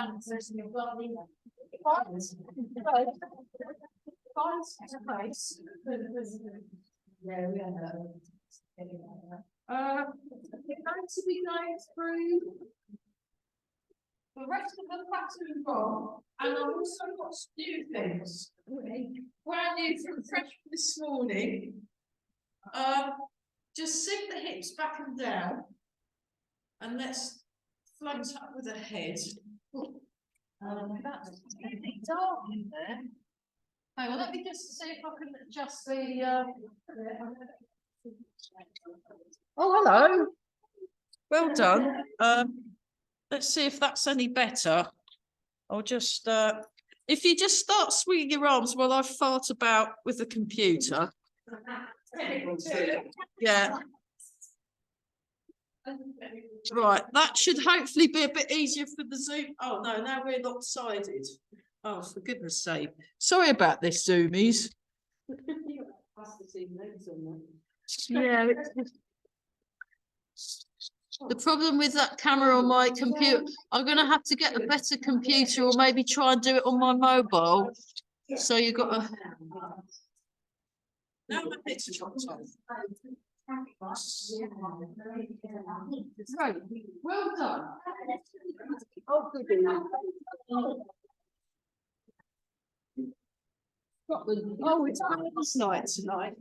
We're going to be going through the rest of the pattern Gong, and I've also got some new things. Brand new from fresh this morning. Just sink the hips back and down, and let's float up with the head. That's really dark in there. Hang on, let me just see if I can adjust the. Oh, hello. Well done. Let's see if that's any better. I'll just, if you just start swinging your arms while I fart about with the computer. Yeah. Right, that should hopefully be a bit easier for the Zoom. Oh no, now we're lopsided. Oh, for goodness sake. Sorry about this, Zoomies. Yeah. The problem with that camera on my computer, I'm going to have to get a better computer or maybe try and do it on my mobile. So you've got to... Now my bits are chopped off. Right, well done. Oh, good enough. Oh, it's Christmas night tonight.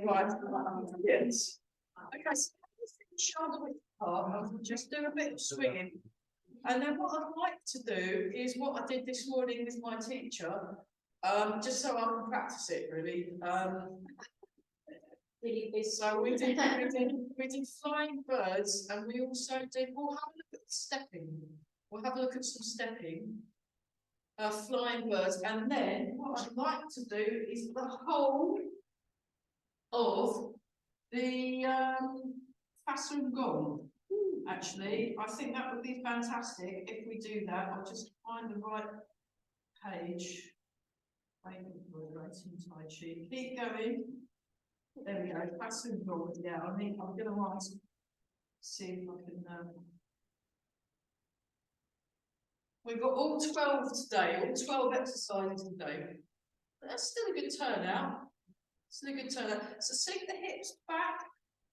Right, yes. Okay, so shoulder width apart, I'll just do a bit of swinging. And then what I'd like to do is what I did this morning with my teacher, just so I can practice it really. So we did flying birds, and we also did, we'll have a look at stepping. We'll have a look at some stepping, flying birds, and then what I'd like to do is the whole of the Song Gong. Actually, I think that would be fantastic if we do that. I'll just find the right page. Waiting Tai Chi. Keep going. There we go. Song Gong. Yeah, I mean, I'm going to ask, see if I can. We've got all 12 today, all 12 exercises today. But that's still a good turnout. Still a good turnout. So sink the hips back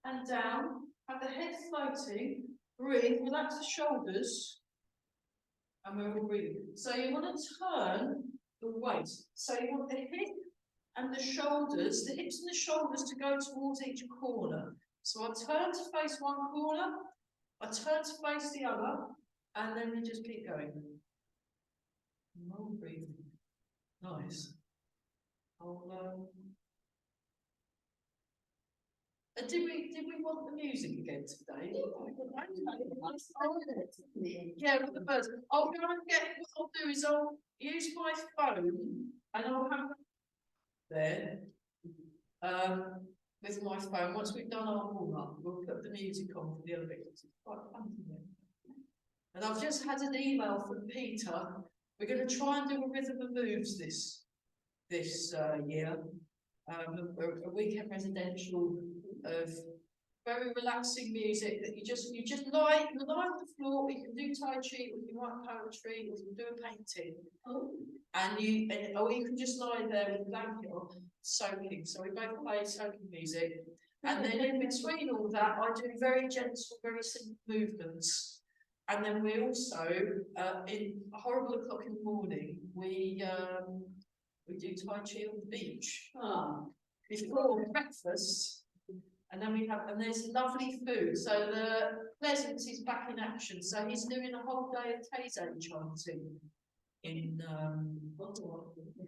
and down, have the head floating, breathe, relax the shoulders, and we're all breathing. So you want to turn the weight. So you want the hip and the shoulders, the hips and the shoulders to go towards each corner. So I turn to face one corner, I turn to face the other, and then we just keep going. And we're all breathing. Nice. Did we want the music again today? Yeah, with the birds. I'll go and get, what I'll do is I'll use my phone and I'll have there with my phone. Once we've done our warm up, we'll put the music on for the other bits. It's quite fun, isn't it? And I've just had an email from Peter. We're going to try and do a rhythm of moves this year. A weekend residential of very relaxing music that you just lie on the floor. We can do Tai Chi, we can write poetry, we can do a painting, or you can just lie there with a blanket on, soaking. So we both play soaking music, and then in between all that, I do very gentle, very simple movements. And then we also, in a horrible o'clock in the morning, we do Tai Chi on the beach before breakfast, and then there's lovely food. So the Pleasance is back in action. So he's doing a whole day of Taizé chanting.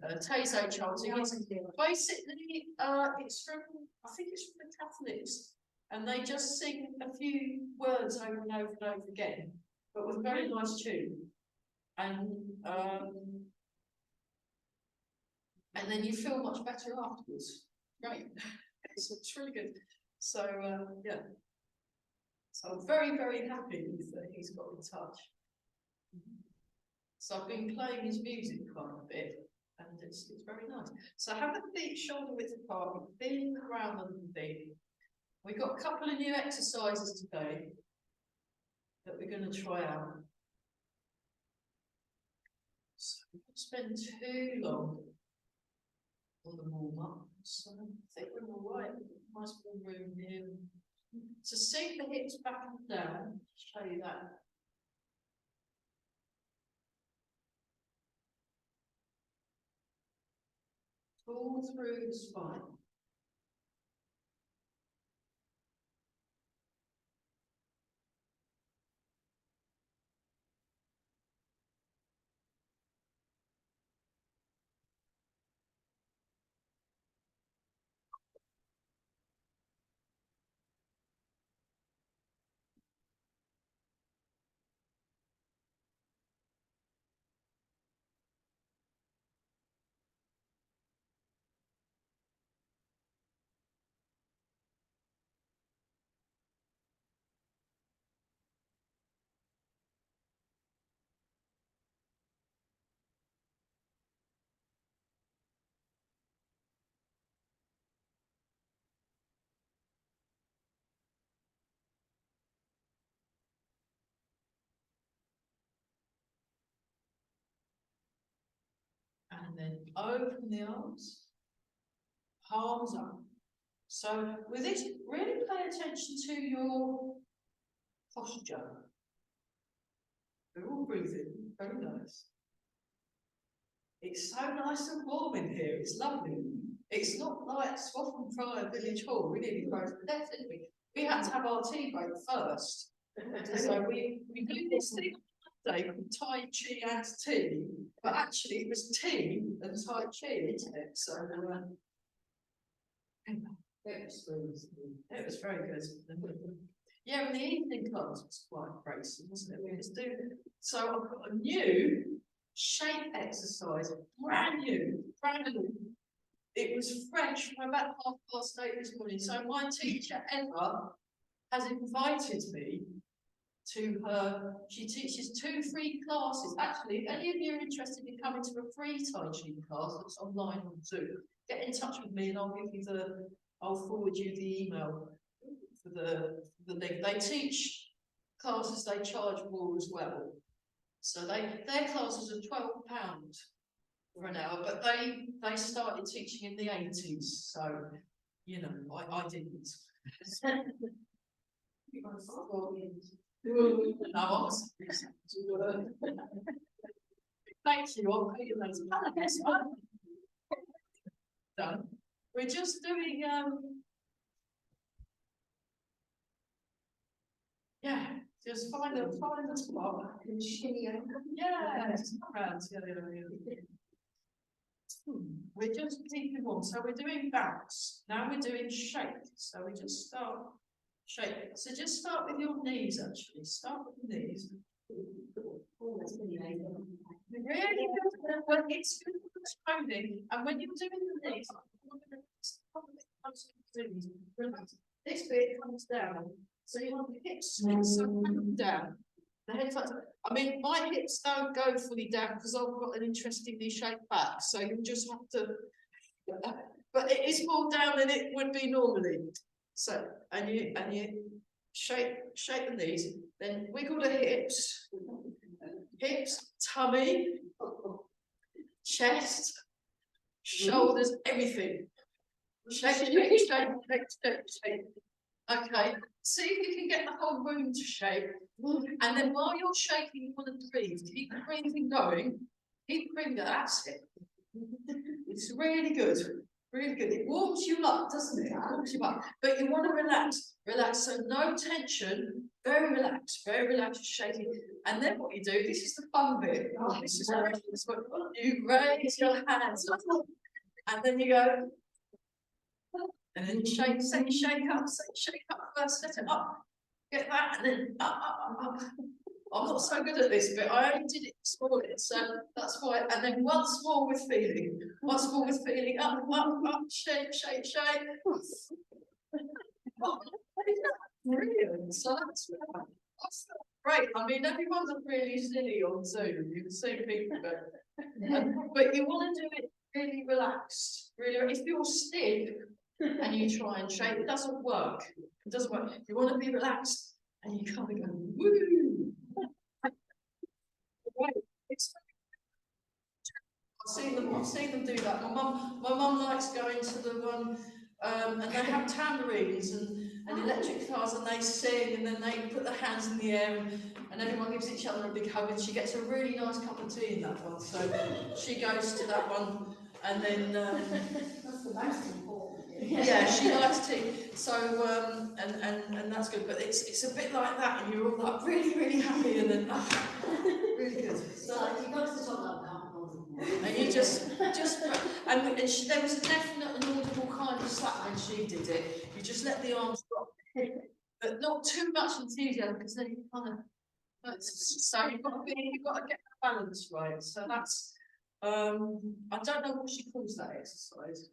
Taizé chanting. It's basically it's from, I think it's from the Catholics, and they just sing a few words over and over and over again, but with a very nice tune. And then you feel much better afterwards. Great. It's really good. So, yeah. So I'm very, very happy that he's got in touch. So I've been playing his music quite a bit, and it's very nice. So have the feet shoulder width apart, feeling the ground under the feet. We've got a couple of new exercises today that we're going to try out. spend too long on the warm-up, so I think we're all right. Nice warm room here. So sink the hips back and down, show you that. Pull through the spine. And then open the arms, palms up. So with this, really pay attention to your posture. We're all breathing, very nice. It's so nice and warm in here, it's lovely. It's not like Swaffham Prior Village Hall, we nearly froze to death, didn't we? We had to have our tea break first. So we do this thing Day called Tai Chi and tea, but actually it was tea and Tai Chi, isn't it? So it was very good. Yeah, and the evening class was quite crazy, wasn't it? We was doing it. So I've got a new shape exercise, brand new. It was fresh from about 8:30 this morning. So my teacher Emma has invited me to her. She teaches 2 free classes. Actually, if any of you are interested in coming to a free Tai Chi class that's online on Zoom, get in touch with me and I'll forward you the email for the link. They teach classes, they charge more as well. So their classes are £12 for an hour, but they started teaching in the 80s. So, you know, I didn't. No, I was. Thank you. I'll put you those. Done. We're just doing yeah, just find the spot. Yeah, just around. We're just keeping warm. So we're doing bounce. Now we're doing shake. So we just start shake. So just start with your knees actually. Start with the knees. Really good. Well, it's good for exploding. And when you're doing the knees, this bit comes down. So you want the hips down. The head I mean, my hips don't go fully down because I've got an interestingly shaped back. So you just have to, but it is more down than it would be normally. So and you shake the knees, then wiggle the hips, tummy, chest, shoulders, everything. Shake. Okay, see if you can get the whole room to shake. And then while you're shaking, you want to breathe. Keep the breathing going. Keep breathing. That's it. It's really good. Really good. It warms you up, doesn't it? It warms you up. But you want to relax. Relax. So no tension. Very relaxed. Shaking. And then what you do, this is the fun bit. Oh, this is great. You raise your hands up. And then you go. And then you shake up first, set it up, get that, and then up. I'm not so good at this bit, I only did it this morning, so that's why. And then once more with feeling, up, shake. Oh, brilliant, so that's great. I mean, everyone's really silly on Zoom, you can see people, but you want to do it really relaxed, really. If you're stiff, and you try and shake, it doesn't work. You want to be relaxed and you come and go, woo! Right. I've seen them do that. My mum likes going to the one, and they have tambourines and electric guitars, and they sing, and then they put their hands in the air, and everyone gives each other a big hug, and she gets a really nice cup of tea in that one. So she goes to that one, and then that's the most important. yeah, she likes tea. So and that's good. But it's a bit like that, and you're all like really happy, and then really good. So you got to the top of that, and you just there was a definite and audible kind of slap when she did it. You just let the arms drop, but not too much enthusiasm, because then you kind of. So you've got to get the balance right. So that's I don't know what she calls that exercise.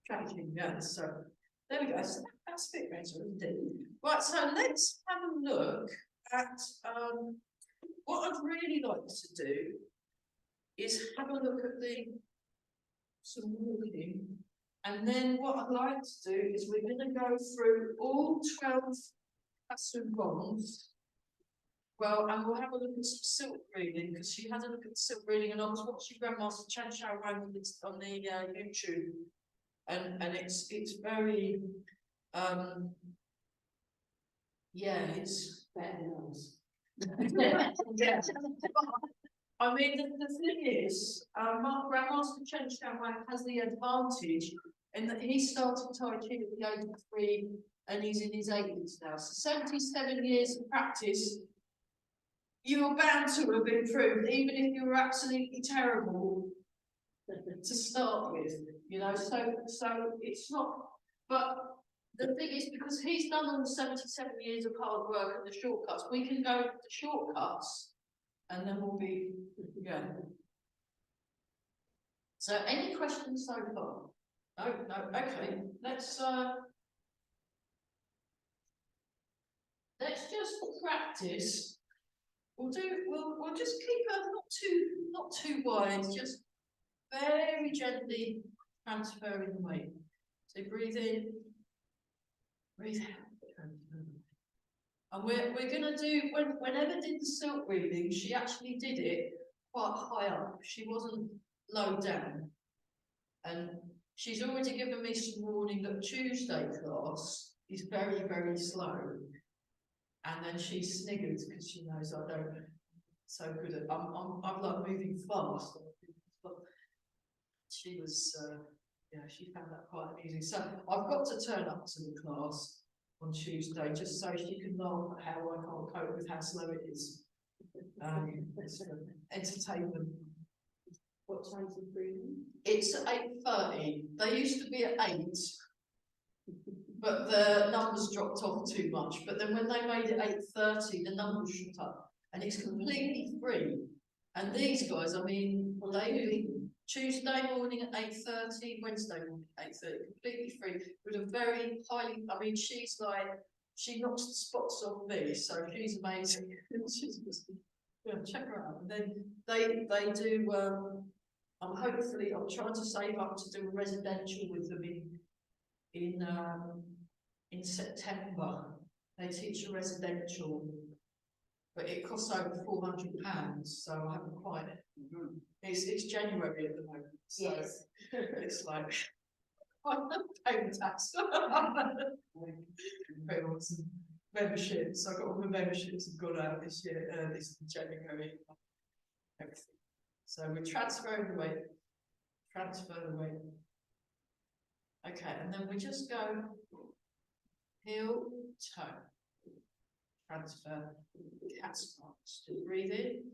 Tracking, yeah. So there we go. So that's a bit better, isn't it? Right. So let's have a look at what I'd really like to do is have a look at some walking, and then what I'd like to do is we're going to go through all 12 Song Gongs. Well, and we'll have a look at some silk reading, because she had a look at the silk reading, and I was watching Grandmaster Chen on the YouTube, and it's very yeah, it's better than us. yeah. I mean, the thing is, Grandmaster Chen has the advantage in that he started Tai Chi at the age of 3, and he's in his 80s now. So 77 years of practice, you're bound to have improved, even if you were absolutely terrible to start with, you know. So it's not. But the thing is, because he's done all 77 years of hard work and the shortcuts, we can go with the shortcuts, and then we'll be So, any questions so far? No. Okay. Let's just practice. We'll just keep her not too wide, just very gently transferring the weight. So breathe in, breathe out. And we're gonna do whenever did the silk reading, she actually did it quite high up. She wasn't low down. And she's already given me some warning that Tuesday class is very slow. And then she sniggered because she knows I don't so good at I'm like moving fast. But she was she found that quite amusing. So I've got to turn up to the class on Tuesday just so she can laugh at how I can't cope with how slow it is. It's entertainment. What time's the breathing? It's at 8:30. They used to be at 8. But the numbers dropped off too much. But then when they made it 8:30, the numbers shot up, and it's completely free. And these guys, I mean, they do Tuesday morning at 8:30, Wednesday morning at 8:30, completely free, with a very highly. I mean, she knocks the spots off me, so she's amazing. She's just, check her out. And then they do. I'm trying to save up to do a residential with them in September. They teach a residential, but it costs over £400, so I haven't quite. It's January at the moment, so yes. It's like I'm paying tax. Memberships. I got all the memberships have gone out this year. This January. Everything. So we're transferring the weight. Transfer the weight. Okay, and then we just go heel, toe, transfer, cat's paw. Just breathe in,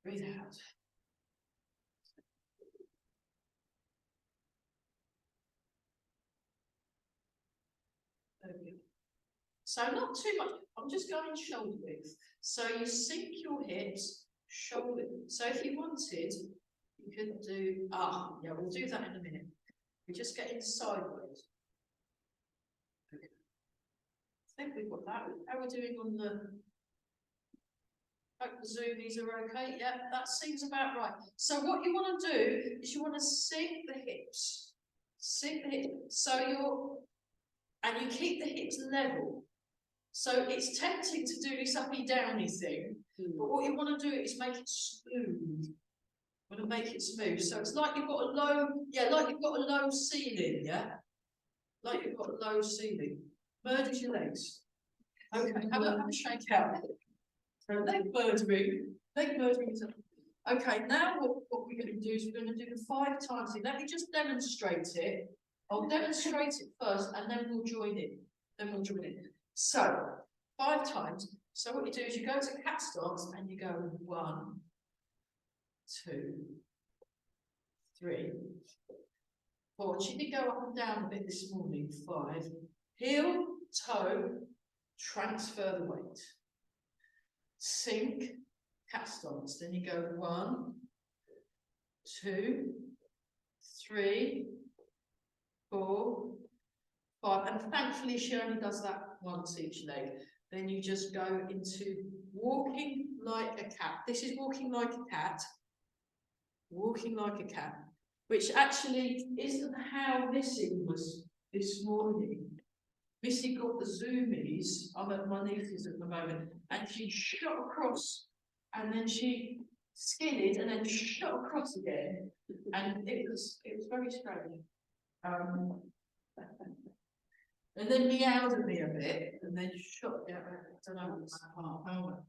breathe out. Okay. So not too much, I'm just going shoulder width. So you sink your hips, shoulder. So if you wanted, you could do, we'll do that in a minute. We just get in sideways. Okay. I think we've got that. How are we doing on the? Hope the zoomies are okay. Yeah, that seems about right. So what you want to do is you want to sink the hips. Sink the hips. So and you keep the hips level. So it's tempting to do this uppy downy thing, but what you want to do is make it smooth. You want to make it smooth. So it's like you've got a low, like you've got a low ceiling, like you've got a low ceiling. Merge your legs. Okay, have a shake out. So leg murdering. Okay, now what we're going to do is we're going to do the 5 times thing. Let me just demonstrate it. I'll demonstrate it first and then we'll join in. So 5 times. So what you do is you go to cat stance and you go 1, 2, 3, 4. She did go up and down a bit this morning. 5. Heel, toe, transfer the weight. Sink, cat stance. Then you go 1, 2, 3, 4, 5. And thankfully she only does that once each leg. Then you just go into walking like a cat. This is walking like a cat. Walking like a cat. Which actually isn't how Missy was this morning. Missy got the zoomies. I'm at my niece's at the moment. And she shot across. And then she skidded and then shot across again. And it was very strange. And then meowed at me a bit, and then shot down. I don't know what's part.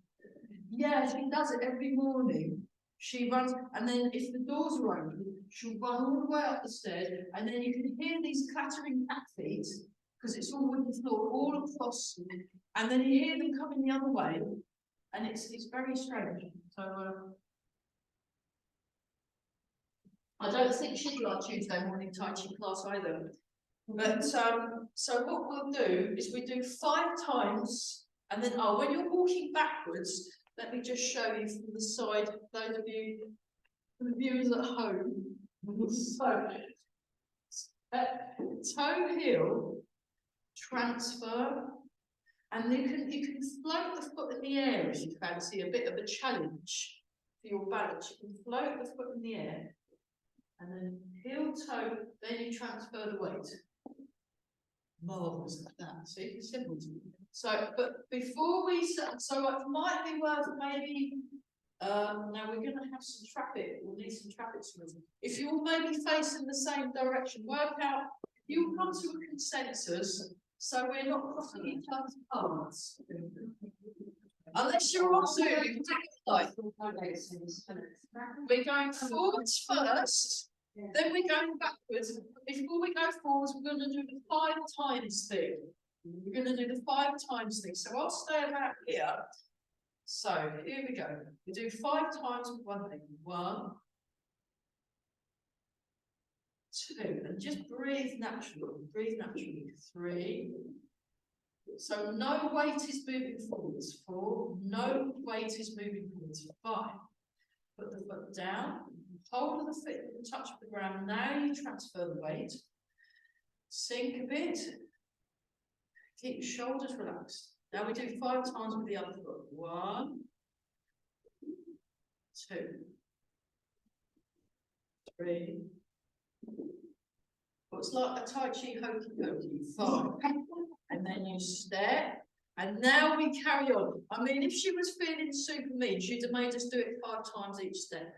Yeah, she does it every morning. She runs, and then if the doors are open, she'll run all the way up the stairs, and then you can hear these clattering cat feet, because it's all wooden floor, all across, and then you hear them coming the other way, and it's very strange. So I don't think she'd like Tuesday morning Tai Chi class either. But so what we'll do is we do 5 times, and then when you're walking backwards, let me just show you from the side, those of you, the viewers at home. So toe heel, transfer, and you can float the foot in the air if you fancy a bit of a challenge for your balance. You can float the foot in the air, and then heel, toe, then you transfer the weight. Marvellous like that. See, it's simple. So, but before we so it might be worth maybe now we're going to have some traffic. We'll need some traffic signals. If you're maybe facing the same direction, work out. You'll come to a consensus, so we're not crossing each other's paths. Unless you're on Zoom, you can take it like we're going forwards first. Then we're going backwards. Before we go forwards, we're going to do the 5 times thing. We're going to do the 5 times thing. So I'll stay about here. So here we go. We do 5 times with one thing. 1, 2, and just breathe naturally. Breathe naturally. 3. So no weight is moving forwards. 4. No weight is moving forwards. 5. Put the foot down. Hold of the foot at the touch of the ground. Now you transfer the weight. Sink a bit. Keep your shoulders relaxed. Now we do 5 times with the other foot. 1, 2, 3. It's like a Tai Chi hokey pokey. 5. And then you step. And now we carry on. I mean, if she was feeling super mean, she'd have made us do it 5 times each step.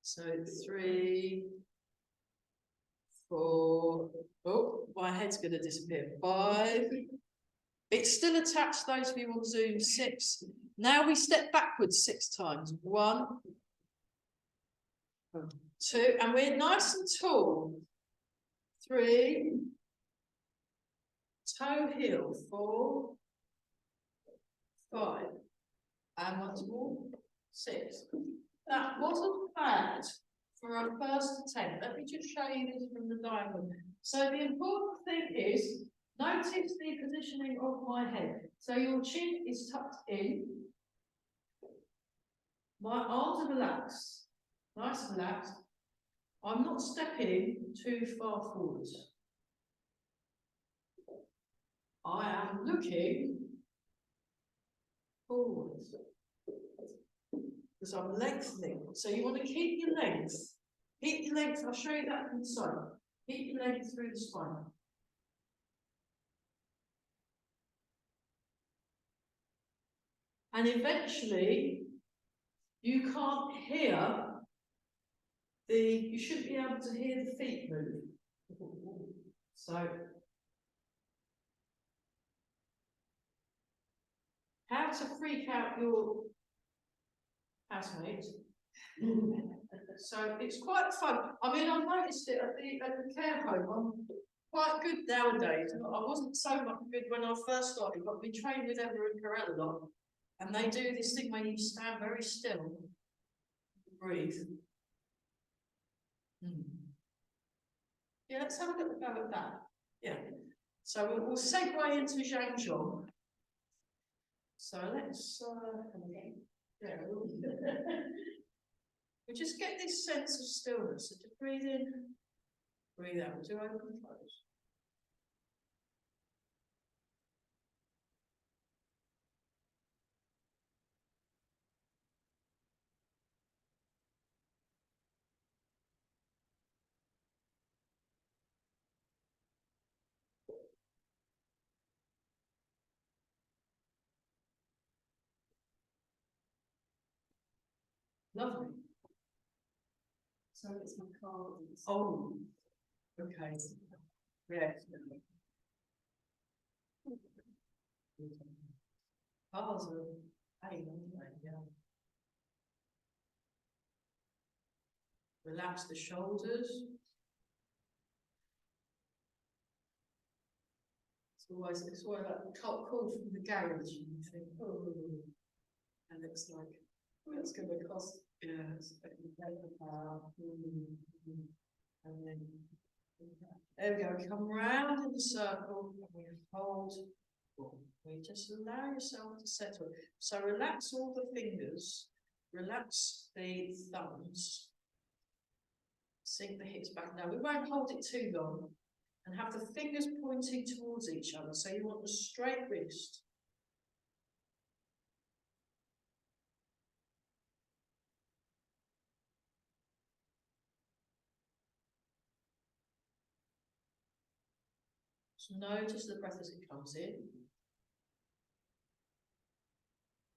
So 3, 4, oh, my head's going to disappear. 5. It's still attached, those of you on Zoom. 6. Now we step backwards 6 times. 1, 2, and we're nice and tall. 3, toe heel. 4, 5, and once more. 6. That wasn't bad for our first attempt. Let me just show you this from the diagram. So the important thing is, notice the positioning of my head. So your chin is tucked in. My arms are relaxed, nice and relaxed. I'm not stepping too far forwards. I am looking forwards. Because I'm lengthening. So you want to keep your length. Keep your length. I'll show you that from the side. Keep your length through the spine. And eventually, you can't hear you shouldn't be able to hear the feet move. So, how to freak out your housemates. So it's quite fun. I mean, I've noticed it at the care home. I'm quite good nowadays. I wasn't so much good when I first started, but I've been trained with Emma and Corella a lot. And they do this thing where you stand very still, breathe. Yeah, let's have a little go at that. Yeah. So we'll segue into Zhang. So let's yeah. We just get this sense of stillness. So just breathe in, breathe out. Do open and close. Lovely. So it's my card. Oh, okay. Yes. Cards are yeah. Relax the shoulders. It's always like a call from the garage. You think, oh, and it's like, oh, it's going to cost. Yeah, it's and then there we go. Come round in the circle. And we hold. We just allow yourself to settle. So relax all the fingers. Relax the thumbs. Sink the hips back. Now we won't hold it too long. And have the fingers pointing towards each other. So you want a straight wrist. So notice the breath as it comes in.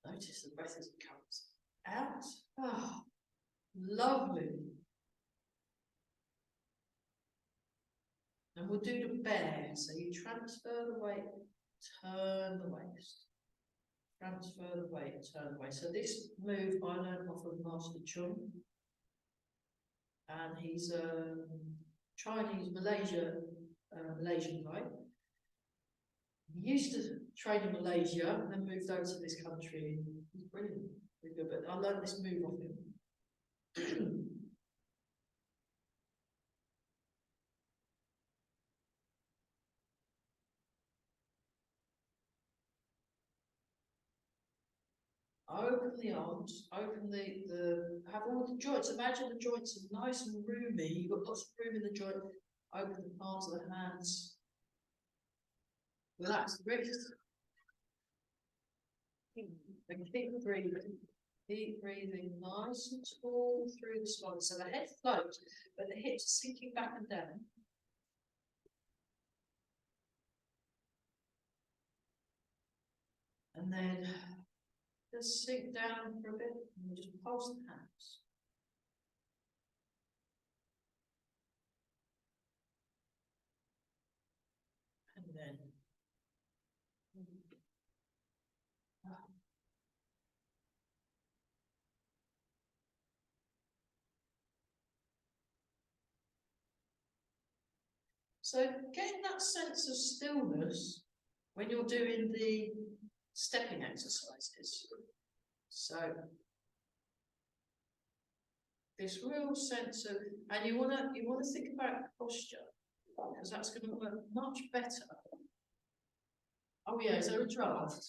Notice the breath as it comes out. Ah, lovely. And we'll do the bear. So you transfer the weight, turn the waist. Transfer the weight, turn the waist. So this move I learned off of Master Chen. And he's a Chinese Malaysian guy. He used to train in Malaysia and then moved over to this country. He's brilliant, really good. But I learned this move off him. Open the arms, open have all the joints. Imagine the joints are nice and roomy. You've got lots of room in the joint. Open the palms of the hands. Relax the wrist. And keep breathing. Keep breathing nice and tall through the spine. So the head floats, but the hips are sinking back and down. And then just sink down for a bit and just pulse the hands. And then so getting that sense of stillness when you're doing the stepping exercises. So this real sense of, and you wanna think about posture, because that's going to work much better. Oh yeah, is there a draft?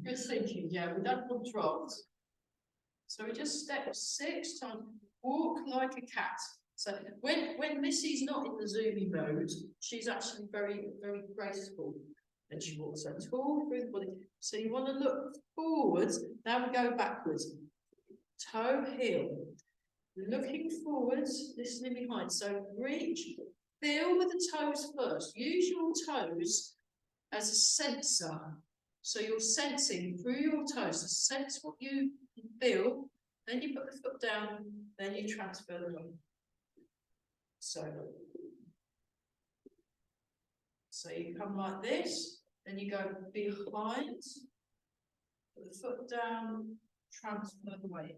Good thinking, yeah, we don't want draft. So we just step 6 times, walk like a cat. So when Missy's not in the zoomy mode, she's actually very, very graceful. And she walks so tall through the body. So you want to look forwards, now we go backwards. Toe, heel. Looking forwards, listening behind. So reach, feel with the toes first. Use your toes as a sensor. So you're sensing through your toes, so sense what you feel, then you put the foot down, then you transfer the weight. So you come like this, then you go behind, put the foot down, transfer the weight.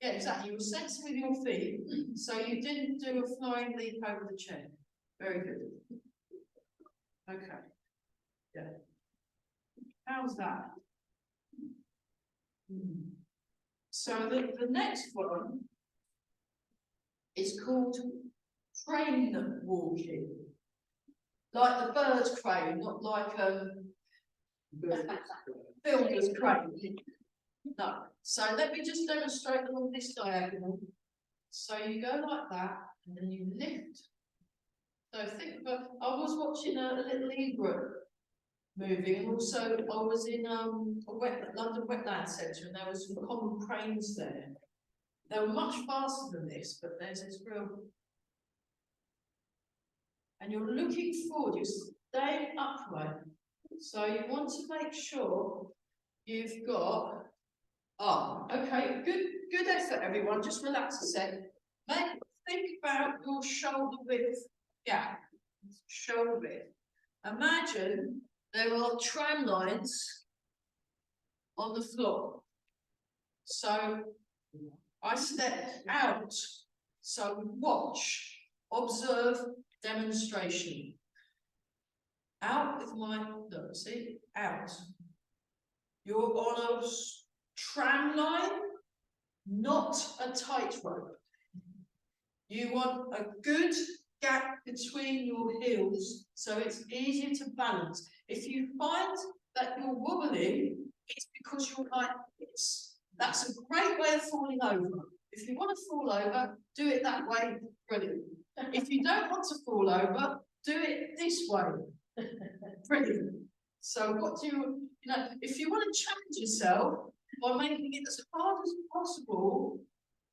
Yeah, exactly. You were sensing with your feet, so you didn't do a flying leap over the chair. Very good. Okay. Yeah. How's that? So the next one is called crane walking. Like the bird crane, not like builder's crane. No. So let me just demonstrate along this diagonal. So you go like that, and then you lift. So think about, I was watching a little egret moving, and also I was in London Wetland Centre, and there was some common cranes there. They were much faster than this, but there's this real. And you're looking forward, you're staying upright. So you want to make sure you've got, okay, good effort everyone, just relax a sec. Think about your shoulder width gap, shoulder width. Imagine there are tram lines on the floor. So I step out, so watch, observe, demonstration. Out with my, look, see, out. You're on a tram line, not a tightrope. You want a good gap between your heels so it's easier to balance. If you find that you're wobbling, it's because you're like this. That's a great way of falling over. If you want to fall over, do it that way, brilliant. If you don't want to fall over, do it this way. Brilliant. So what do you know, if you want to challenge yourself by making it as hard as possible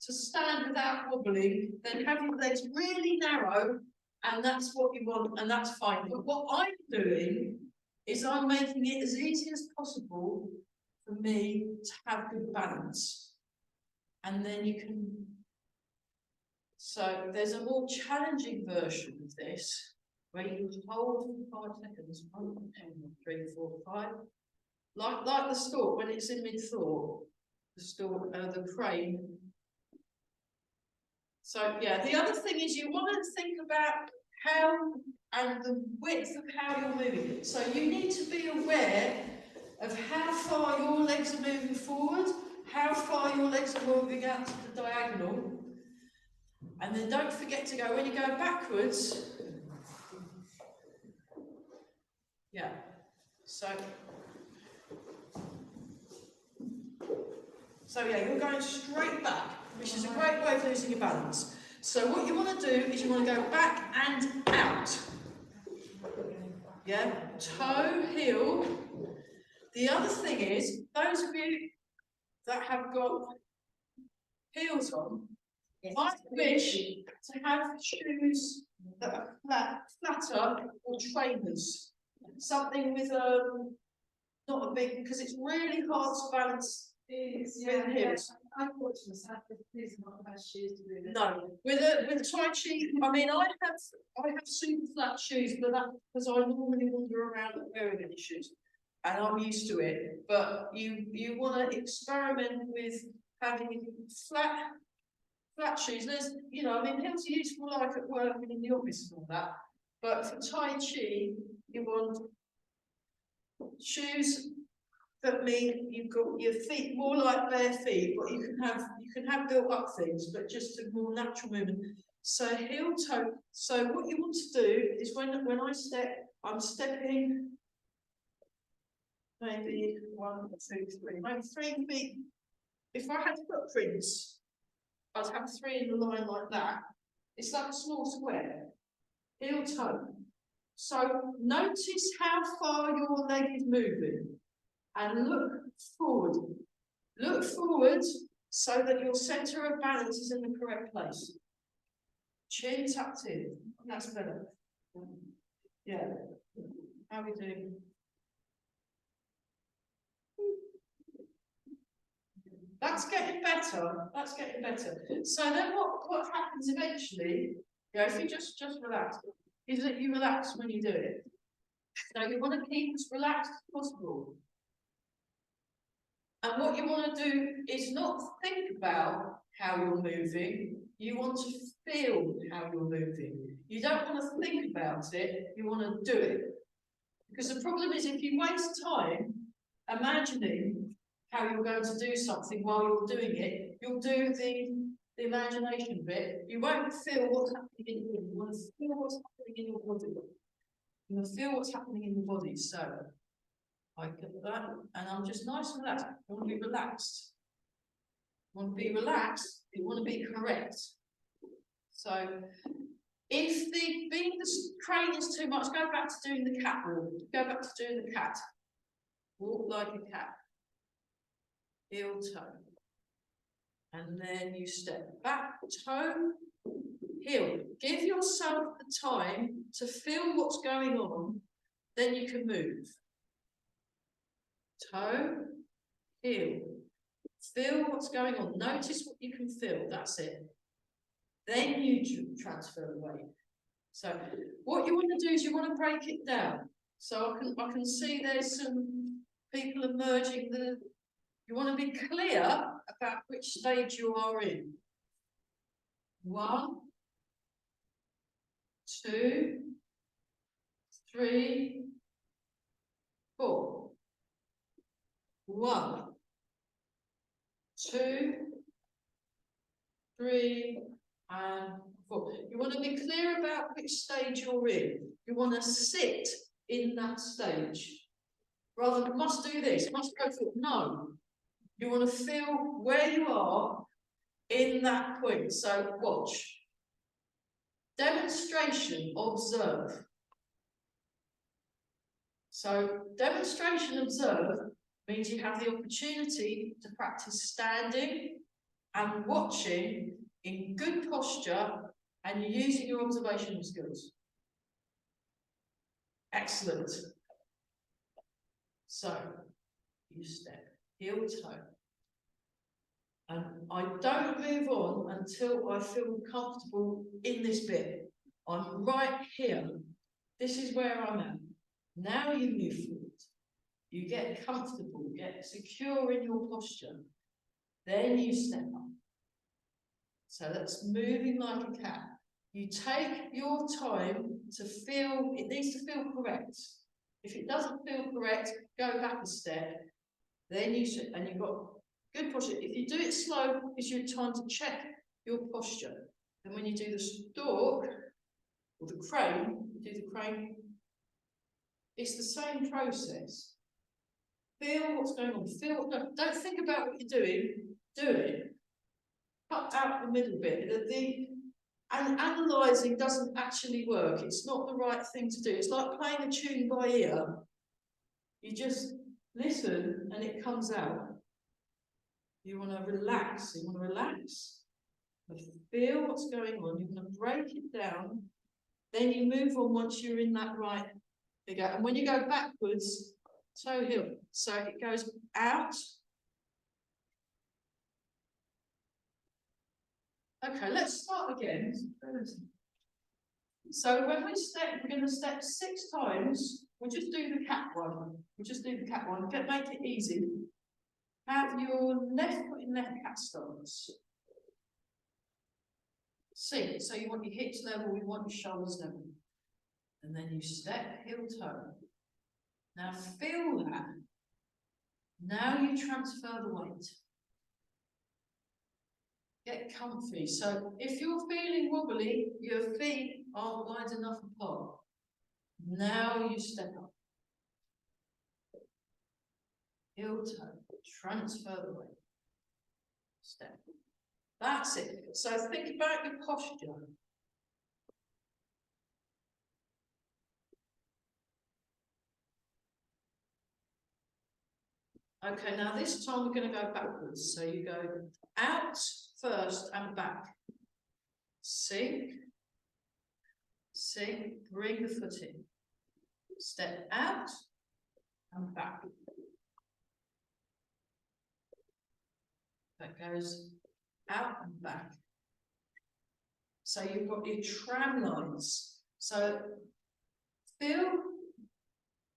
to stand without wobbling, then have your legs really narrow, and that's what you want, and that's fine. But what I'm doing is I'm making it as easy as possible for me to have good balance. And then you can, so there's a more challenging version of this, where you hold for 5 seconds, 1, 2, 3, 4, 5, like the stork when it's in mid-thought, the stork, the crane. So yeah, the other thing is you want to think about how and the width of how you're moving. So you need to be aware of how far your legs are moving forward, how far your legs are moving out to the diagonal, and then don't forget to go, when you go backwards, yeah, so yeah, you're going straight back, which is a great way of losing your balance. So what you want to do is you want to go back and out. Yeah, toe, heel. The other thing is, those of you that have got heels on, might wish to have shoes that are flatter or trainers. Something with not a big, because it's really hard to balance with heels. Unfortunately, these are not the best shoes to do this. No, with Tai Chi, I mean, I have super flat shoes, but that's because I normally wander around wearing any shoes, and I'm used to it. But you want to experiment with having flat shoes. There's, you know, I mean, heels are useful like at work and in the office and all that. But for Tai Chi, you want shoes that mean you've got your feet more like bare feet, but you can have built up things, but just a more natural movement. So heel toe. So what you want to do is when I step, I'm stepping maybe 1, 2, 3, maybe 3 feet. If I had footprints, I'd have 3 in a line like that. It's like a small square. Heel toe. So notice how far your leg is moving. And look forward. Look forward so that your centre of balance is in the correct place. Chin tucked in. That's better. Yeah. How are we doing? That's getting better. That's getting better. So then what happens eventually, if you just relax, is that you relax when you do it. So you want to keep as relaxed as possible. And what you want to do is not think about how you're moving, you want to feel how you're moving. You don't want to think about it, you want to do it. Because the problem is if you waste time imagining how you're going to do something while you're doing it, you'll do the imagination bit, you won't feel what's happening in your body, you want to feel what's happening in your body. You want to feel what's happening in your body, so I get that, and I'm just nice and relaxed. I want to be relaxed. You want to be relaxed, you want to be correct. So, if the crane is too much, go back to doing the cat walk. Go back to doing the cat. Walk like a cat. Heel toe. And then you step back, toe, heel. Give yourself the time to feel what's going on, then you can move. Toe, heel. Feel what's going on. Notice what you can feel. That's it. Then you transfer the weight. So what you want to do is you want to break it down. So I can see there's some people emerging. You want to be clear about which stage you are in. 1, 2, 3, 4. 1, 2, 3, and 4. You want to be clear about which stage you're in. You want to sit in that stage. Rather than must do this, must go through it. No. You want to feel where you are in that point. So watch. Demonstration, observe. So demonstration, observe means you have the opportunity to practice standing and watching in good posture, and you're using your observational skills. Excellent. So you step, heel toe. And I don't move on until I feel comfortable in this bit. I'm right here. This is where I'm at. Now you move forward. You get comfortable, get secure in your posture. Then you step up. So that's moving like a cat. You take your time to feel, it needs to feel correct. If it doesn't feel correct, go back a step. Then you should, and you've got good posture. If you do it slow, it's your time to check your posture. And when you do the stalk, or the crane, you do the crane, it's the same process. Feel what's going on. Feel, don't think about what you're doing, do it. Cut out the middle bit. And analysing doesn't actually work. It's not the right thing to do. It's like playing a tune by ear. You just listen and it comes out. You want to relax. You want to relax. Feel what's going on. You want to break it down. Then you move on once you're in that right figure. And when you go backwards, toe heel. So it goes out. Okay, let's start again. So when we step, we're going to step 6 times. We'll just do the cat one. We'll just do the cat one. Make it easy. Have your left foot in left cat stance. Sink. So you want your hips level, you want your shoulders level. And then you step, heel toe. Now feel that. Now you transfer the weight. Get comfy. So if you're feeling wobbly, your feet aren't wide enough apart. Now you step up. Heel toe. Transfer the weight. Step. That's it. So think about your posture. Okay, now this time we're going to go backwards. So you go out first and back. Sink. Sink. Bring the foot in. Step out and back. that goes out and back. So you've got your tram lines. So feel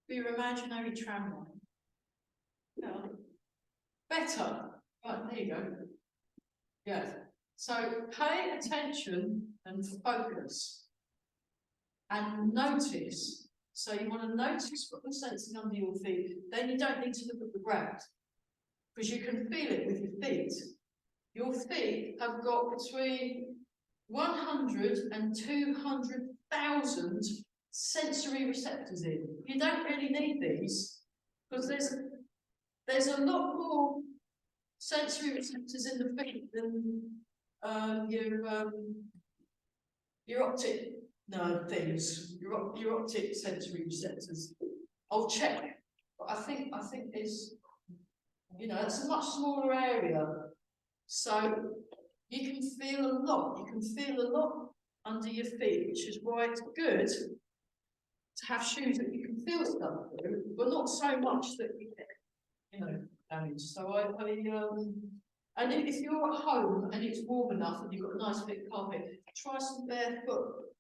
for your imaginary tram line. Yeah. Better. Right, there you go. Yeah. So pay attention and focus and notice. So you want to notice what you're sensing under your feet. Then you don't need to look at the ground because you can feel it with your feet. Your feet have got between 100 and 200,000 sensory receptors in. You don't really need these because there's a lot more sensory receptors in the feet than your optic nerve things, your optic sensory receptors. I'll check, but I think it's, you know, it's a much smaller area, so you can feel a lot. You can feel a lot under your feet, which is why it's good to have shoes that you can feel stuff through, but not so much that you get, you know, damaged. So and if you're at home and it's warm enough and you've got a nice big carpet, try some barefoot.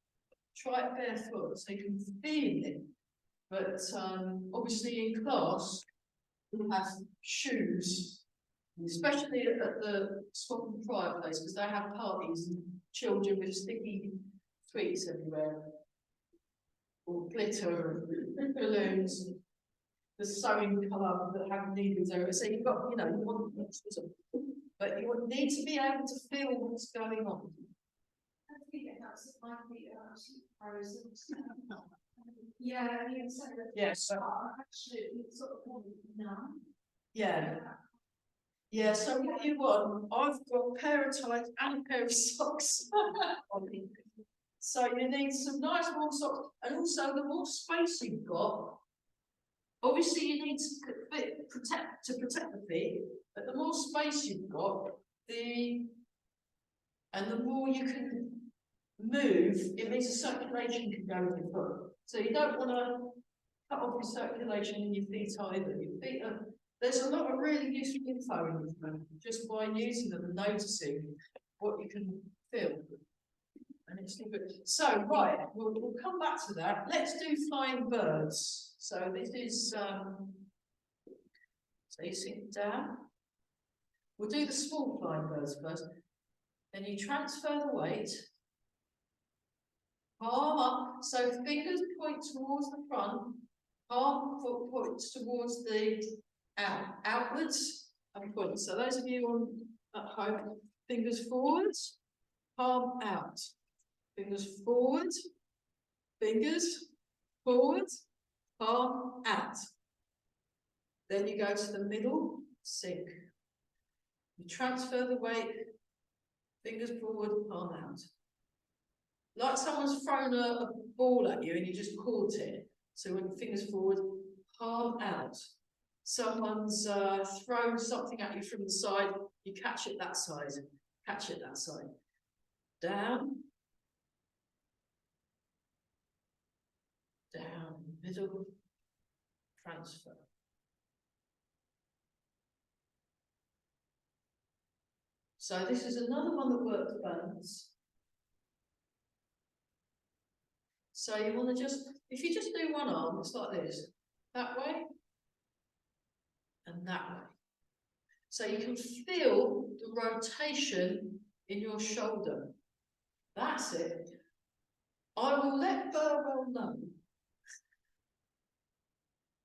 Try it barefoot so you can feel it. But obviously in class, we have shoes, especially at the swap and pride place, because they have parties and children with sticky sweets everywhere, or glitter and balloons. And the sewing club that have needles everywhere. So you've got, you know, you want, but you would need to be able to feel what's going on. Yeah, I mean, so yes. Actually, it's sort of numb. Yeah. Yeah, so what you want, I've got a pair of tights and a pair of socks. So you need some nice warm socks, and also the more space you've got, obviously you need to protect the feet, but the more space you've got, the more you can move, it means the circulation can go with your foot. So you don't want to cut off your circulation in your feet either. Your feet are, there's a lot of really useful info in them just by using them and noticing what you can feel. And it's good. So right, we'll come back to that. Let's do flying birds. So this is so you sit down. We'll do the small flying birds first. Then you transfer the weight. Palm up, so fingers point towards the front, palm foot points towards the outwards and point. So those of you at home, fingers forwards, palm out. Fingers forward, fingers forward, palm out. Then you go to the middle, sink. You transfer the weight, fingers forward, palm out. Like someone's thrown a ball at you and you just caught it. So when fingers forward, palm out. Someone's thrown something at you from the side, you catch it that side, catch it that side. Down, down, middle, transfer. So this is another one that works balance. So you want to just, if you just do one arm, it's like this, that way and that way. So you can feel the rotation in your shoulder. That's it. I will let Burwell know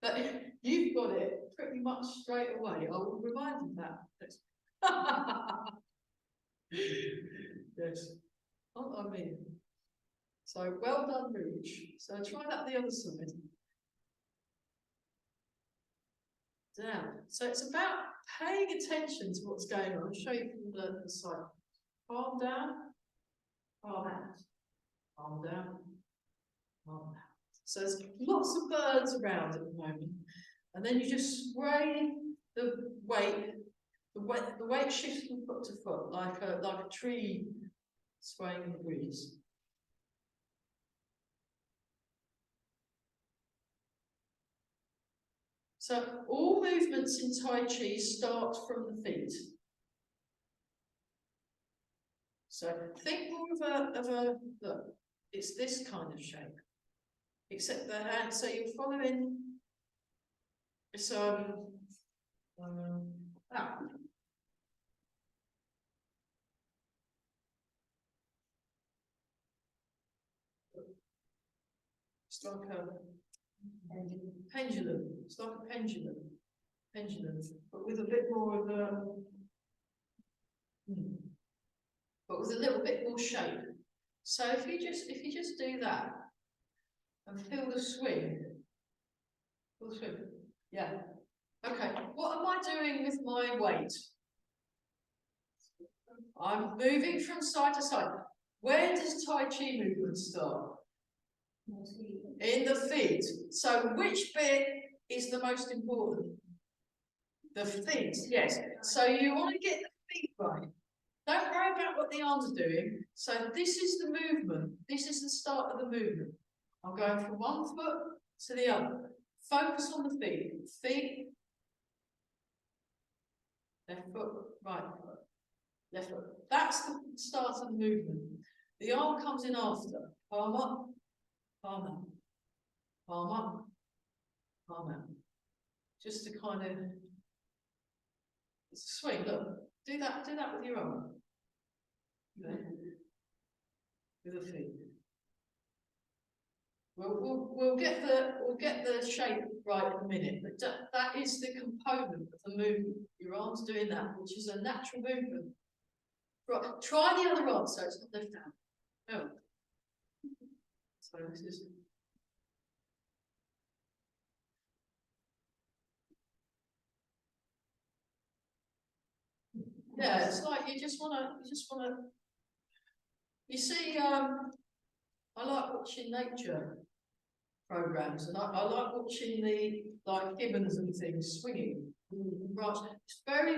that you've got it pretty much straight away. I will remind him that. Yes. I mean. So well done, Rouge. So try that the other side. Down. So it's about paying attention to what's going on. I'll show you from the side. Palm down, palm out. Palm down, palm out. So there's lots of birds around at the moment. And then you just sway the weight. The weight shifts from foot to foot like a tree swaying in the breeze. So all movements in Tai Chi start from the feet. So think more of a look, it's this kind of shape. Except the hand, so you're following it's that. It's like a pendulum. It's like a pendulum. But with a bit more of a but with a little bit more shape. So if you just do that and feel the swing. Feel the swing. Yeah. Okay. What am I doing with my weight? I'm moving from side to side. Where does Tai Chi movement start? In the feet. So which bit is the most important? The feet, yes. So you want to get the feet right. Don't worry about what the arms are doing. So this is the movement. This is the start of the movement. I'm going from one foot to the other. Focus on the feet. Feet. Left foot, right foot. Left foot. That's the start of the movement. The arm comes in after. Palm up, palm up, palm up, palm out. Just to kind of it's a swing. Look, do that with your arm. Okay. With the feet. We'll get the shape right in a minute, but that is the component of the movement. Your arm's doing that, which is a natural movement. Right, try the other arm so it's not left out. Oh. So this is yeah, it's like you just wanna you see I like watching nature programs and I like watching the like gibbons and things swinging. Right, it's very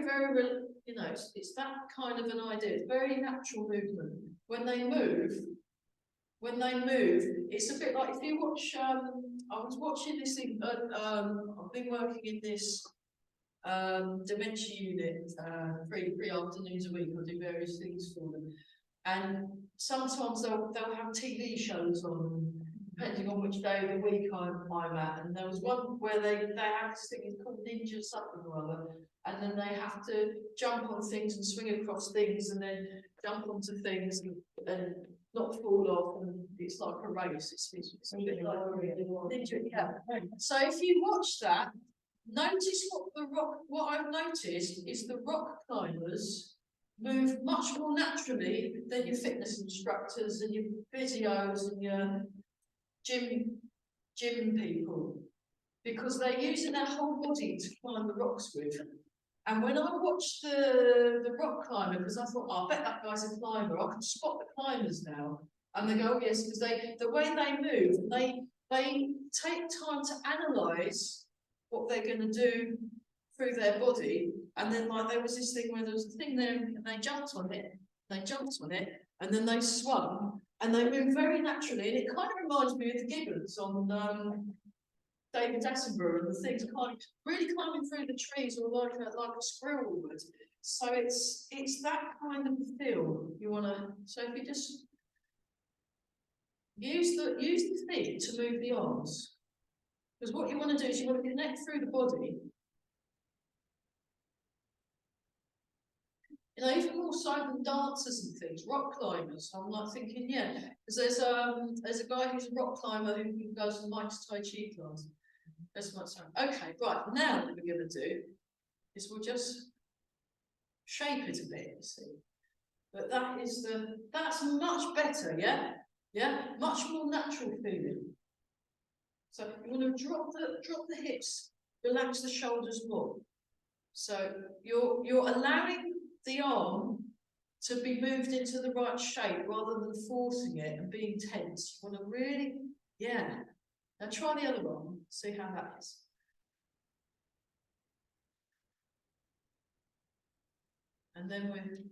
you know it's that kind of an idea. It's very natural movement. When they move, it's a bit like if you watch. I was watching this thing. I've been working in this dementia unit 3 afternoons a week. I do various things for them, and sometimes they'll have TV shows on, depending on which day of the week I'm at. And there was one where they have this thing called ninja something or other, and then they have to jump on things and swing across things, and then jump onto things and not fall off, and it's like a race. It's a bit like ninja, yeah. So if you watch that. Notice what I've noticed is the rock climbers move much more naturally than your fitness instructors and your physios and your gym people, because they're using their whole body to climb the rocks with. And when I watched the rock climber, because I thought, oh, I bet that guy's a climber, I can spot the climbers now. And they go, oh, yes, because the way they move, they take time to analyse what they're going to do through their body, and then like there was this thing where there was a thing there, and they jumped on it, and then they swung, and they moved very naturally, and it kind of reminds me of the gibbons on David Attenborough and the things, kind of really climbing through the trees, or like a squirrel would. So it's that kind of feel you want to. So if you just use the feet to move the arms. Because what you want to do is you want to connect through the body. You know, even more so than dancers and things, rock climbers. I'm like thinking, yeah, because there's a guy who's a rock climber who goes to Mike's Tai Chi class. That's much so. Okay, right. Now what we're going to do is we'll just shape it a bit. You see, but that's much better. Yeah, much more natural feeling. So you want to drop the hips, relax the shoulders more. So you're allowing the arm to be moved into the right shape rather than forcing it and being tense. You want to really, yeah. Now try the other arm, see how that is. And then we're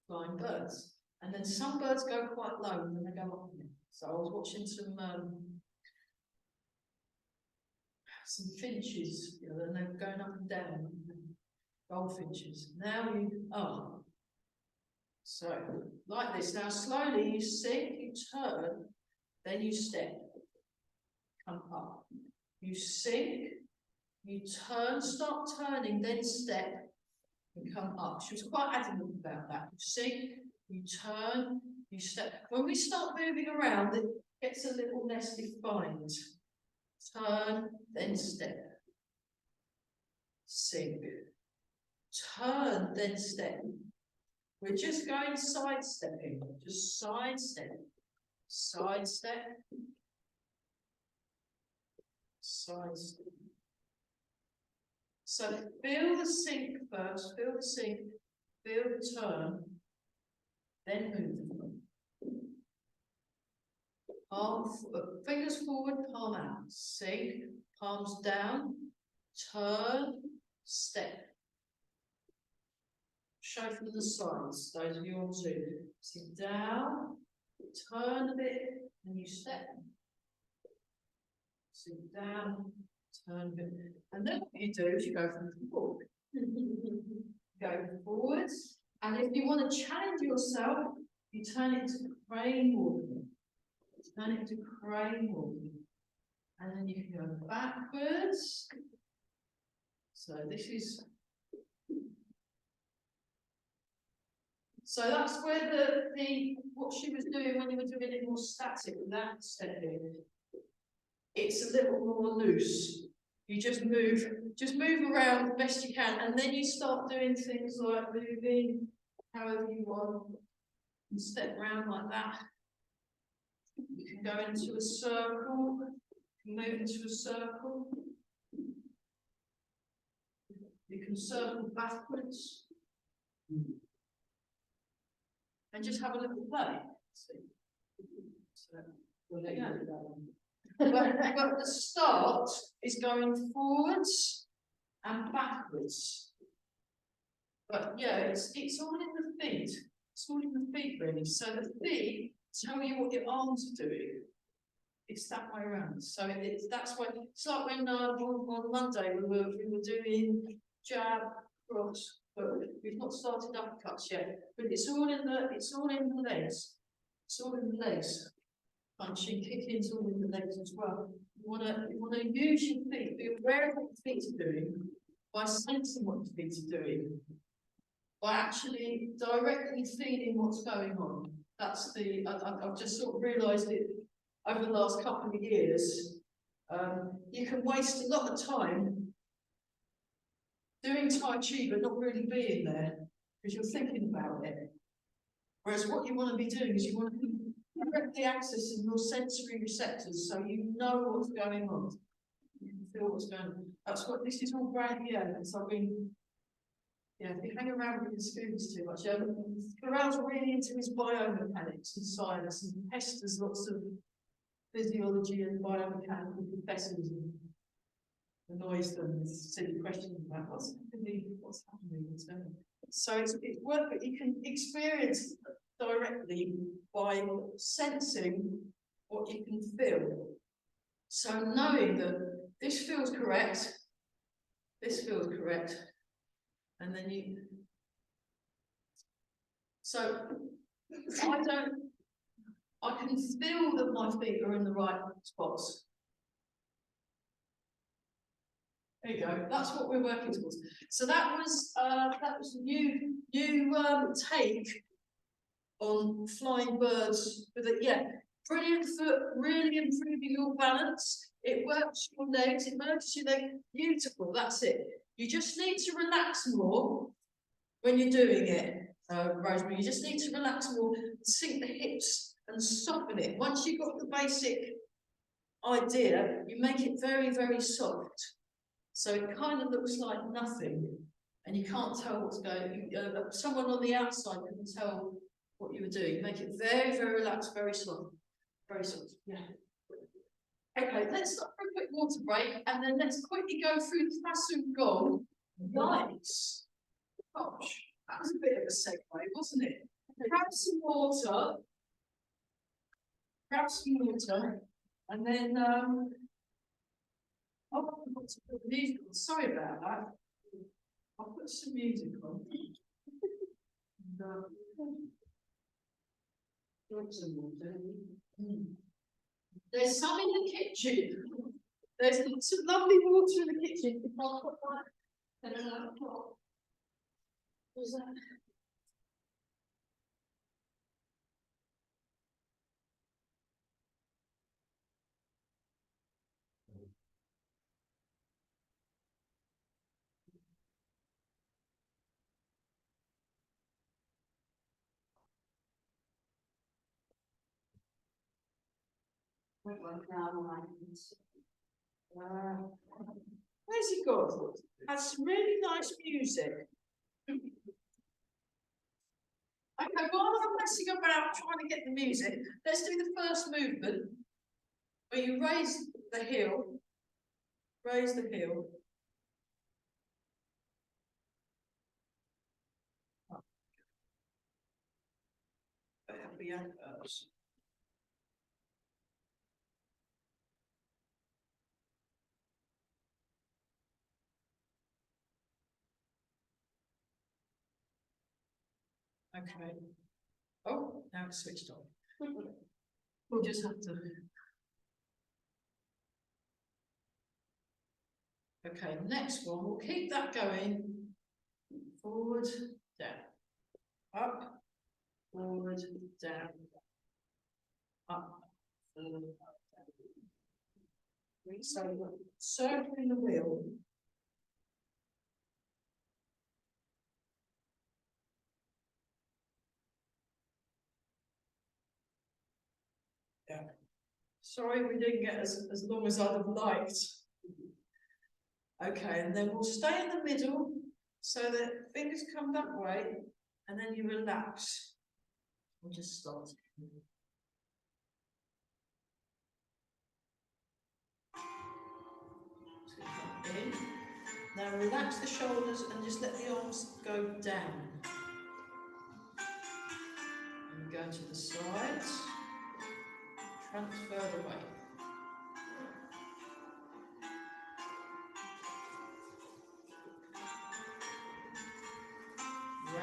flying birds. And then some birds go quite low and then they go up again. So I was watching some finches, you know, and they were going up and down, goldfinches. Now So, like this. Now, slowly you sink, you turn, then you step. Come up. You sink, you turn, start turning, then step, and come up. She was quite adamant about that. You sink, you turn, you step. When we start moving around, it gets a little less defined. Turn, then step. Sink. Turn, then step. We're just going sidestepping. Just sidestep. Sidestep. Sidestep. So feel the sink first, feel the sink, feel the turn, then move. Fingers forward, palm out. Sink, palms down, turn, step. Show from the sides, those of you on Zoom. Sit down, turn a bit, and you step. Sit down, turn a bit. And then what you do is you go from the forward. Go forwards. And if you want to challenge yourself, you turn it to crane walking. Turn it to crane walking. And then you can go backwards. So this is. So that's where the what she was doing when you were doing it more static, that stepping. It's a little more loose. You just move around the best you can, and then you start doing things like moving however you want, and step around like that. You can go into a circle, move into a circle. You can circle backwards. And just have a little play. See? So, we'll let you know that one. But the start is going forwards and backwards. But yeah, it's all in the feet. It's all in the feet really. So the feet tell you what your arms are doing. It's that way around. So that's why it's like when on Monday we were doing jab, cross, but we've not started uppercuts yet. But it's all in the legs. It's all in the legs. Punching, kicking is all in the legs as well. You wanna use your feet, be aware of what your feet are doing by sensing what your feet are doing. By actually directly feeling what's going on. That's I've just sort of realised it over the last couple of years. You can waste a lot of time doing Tai Chi but not really being there because you're thinking about it. Whereas what you want to be doing is you want to be directly accessing your sensory receptors so you know what's going on. You can feel what's going on. That's what this is all brand new. So I've been, if you hang around with the students too much, Corral's really into his biomechanics and science, and Hester's lots of physiology and biomechanical professors and annoys them with silly questions about what's happening, what's going on. So it's work that you can experience directly by sensing what you can feel. So knowing that this feels correct, and then you. So I can feel that my feet are in the right spots. There you go. That's what we're working towards. So that was a new take on flying birds with it. Yeah, brilliant for really improving your balance. It works your legs. It works your legs. Beautiful. That's it. You just need to relax more when you're doing it, Rosemary. You just need to relax more, sink the hips and soften it. Once you've got the basic idea, you make it very, very soft. So it kind of looks like nothing, and you can't tell what's going on. Someone on the outside can tell what you were doing. Make it very, very relaxed, very soft. Very soft, yeah. Okay, let's stop for a quick water break, and then let's quickly go through Song Gong. Nice. Gosh, that was a bit of a segue, wasn't it? Grab some water. And then I'll put some music on. Sorry about that. I'll put some music on. And, There's some in the kitchen. There's some lovely water in the kitchen. If I put that in another pot. What's that? Where's he gone? Has some really nice music. Okay, while I'm messing about trying to get the music, let's do the first movement where you raise the heel. Raise the heel. The adverbs. Okay. Oh, now it's switched on. We'll just have to. Okay, next one, we'll keep that going. Forward, down. Up, forward, down. Up, forward, down. So we're circling the wheel. Yeah. Sorry we didn't get as long as I'd have liked. Okay, and then we'll stay in the middle so that fingers come that way, and then you relax. We'll just start. So come in. Now relax the shoulders and just let the arms go down. And go to the sides. Transfer the weight.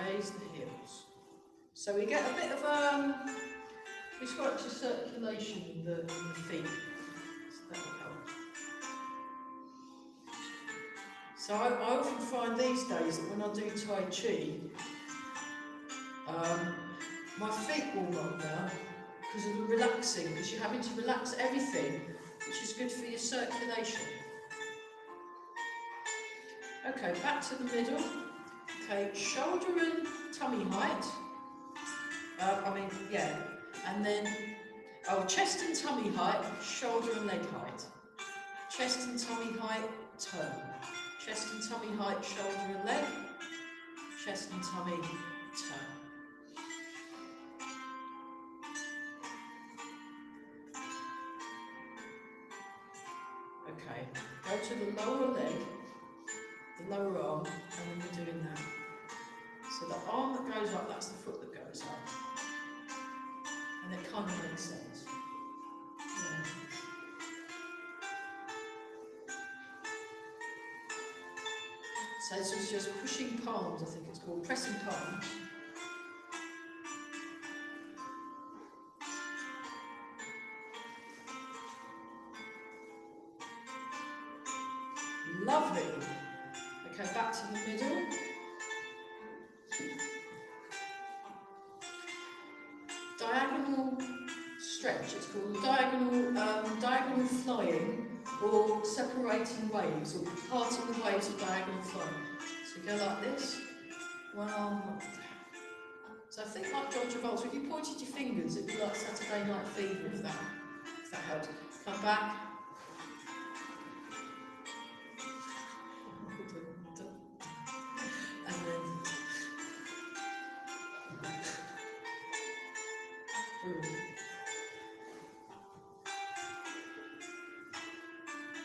Raise the heels. So we get a bit of we scratch the circulation in the feet. So that will help. So I often find these days that when I do Tai Chi, my feet warm up now because of the relaxing, because you're having to relax everything, which is good for your circulation. Okay, back to the middle. Okay, shoulder and tummy height. And then, chest and tummy height, shoulder and leg height. Chest and tummy height, turn. Chest and tummy height, shoulder and leg. Chest and tummy, turn. Okay, go to the lower leg, the lower arm, and then we're doing that. So the arm that goes up, that's the foot that goes up. And it kind of makes sense. Yeah. So this is just pushing palms, I think it's called, pressing palms. Lovely. Okay, back to the middle. Diagonal stretch, it's called diagonal flying, or separating waves, or parting the waves of diagonal flying. So go like this, one arm up. So I think like John Travolta, if you pointed your fingers, it'd be like Saturday Night Fever, if that helps. Come back. And then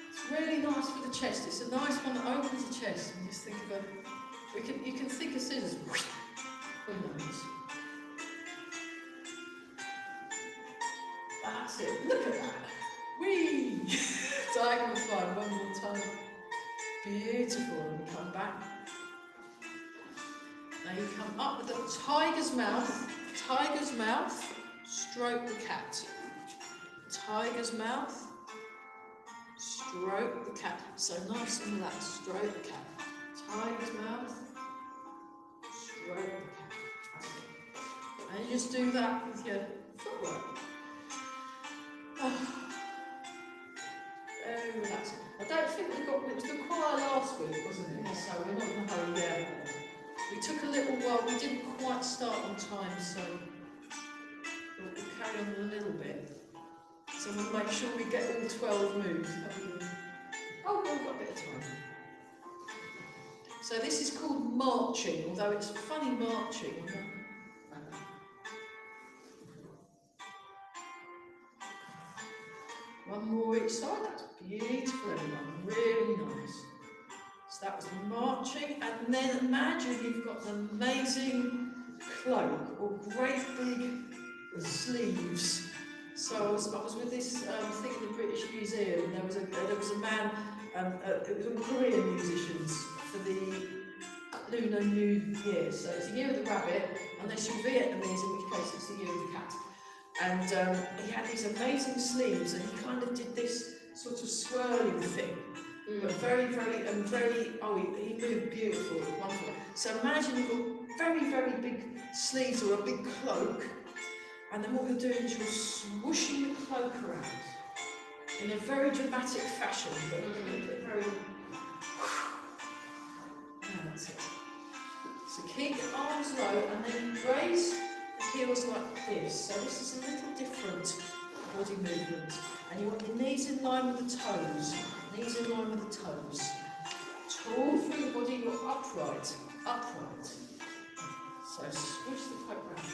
it's really nice for the chest. It's a nice one that opens the chest. And just think of you can think of scissors. That's it. Look at that. Whee! Diagonal fly one more time. Beautiful. And come back. Now you come up with the tiger's mouth. Tiger's mouth. stroke the cat. Tiger's mouth, stroke the cat. So nice and relaxed, stroke the cat. Tiger's mouth, stroke the cat. And you just do that with your footwork. Very relaxing. I don't think it was the choir last week, wasn't it? So we're not in a hurry yet. We took a little while, we didn't quite start on time, so we'll carry on a little bit. So we'll make sure we get all 12 moves. Oh, we've got a bit of time. So this is called marching, although it's funny marching. One more each side. That's beautiful, everyone. Really nice. So that was the marching, and then imagine you've got an amazing cloak or great big sleeves. So I was with this thing in the British Museum, and there was a man. It was all Korean musicians for the Lunar New Year. So it's the year of the rabbit, unless you're Vietnamese, in which case it's the year of the cat. And he had these amazing sleeves, and he kind of did this sort of swirling thing, but very, he moved beautiful, wonderful. So imagine you've got very, very big sleeves or a big cloak, and then what you're doing is you're swooshing the cloak around in a very dramatic fashion, but very. That's it. So keep your arms low, and then raise the heels like this. So this is a little different body movement. And you want your knees in line with the toes. Knees in line with the toes. Tall through the body, you're upright. Upright. So switch the cloak round.